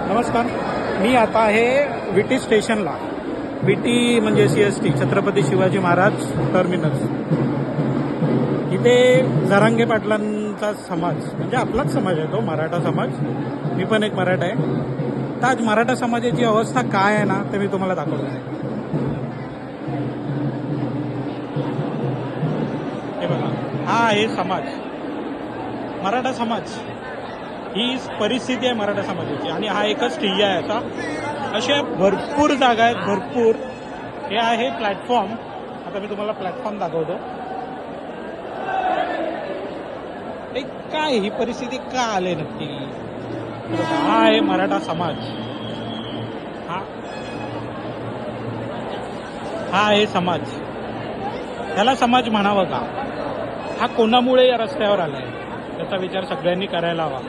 नमस्कार. मी आता आहे विटी स्टेशनला. विटी म्हणजे CST छत्रपती शिवाजी महाराज टर्मिनस. इथे जरांगे पाटलांचा समाज म्हणजे आपलाच समाज आहे तो मराठा समाज. मी पण एक मराठा आहे. तर आज मराठा समाजाची अवस्था काय आहे ना ते मी तुम्हाला दाखवतो आहे. हे बघा, हा आहे समाज, मराठा समाज. ही परिस्थिती आहे मराठा समाजाची आणि हा एकच ठिय्या आहे. आता अशा भरपूर जागा आहेत, भरपूर. हे आहे प्लॅटफॉर्म. आता मी तुम्हाला प्लॅटफॉर्म दाखवतो. एक काय ही परिस्थिती का आली नक्की. हा आहे मराठा समाज. हा आहे समाज. ह्याला समाज म्हणावं का? हा कोणामुळे या रस्त्यावर आलाय त्याचा विचार सगळ्यांनी करायला हवा.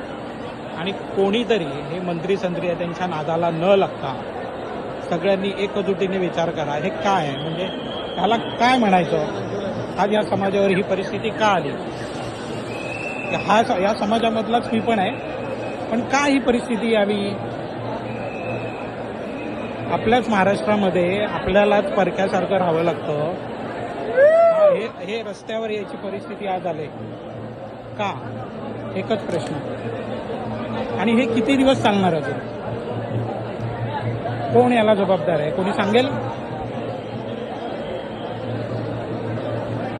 आणि कोणीतरी हे मंत्री संत्री आहे त्यांच्या नादाला न लागता सगळ्यांनी एकजुटीने विचार करा. हे काय आहे, म्हणजे ह्याला काय म्हणायचं? आज या समाजावर ही परिस्थिती का आली? या समाजामधलाच मी पण आहे, पण का ही परिस्थिती यावी? आपल्याच महाराष्ट्रामध्ये आपल्यालाच परक्यासारखं राहावं लागतं. हे रस्त्यावर यायची परिस्थिती आज आली का? एकच प्रश्न. आणि हे किती दिवस चालणार अजून? कोण याला जबाबदार आहे? कोणी सांगेल?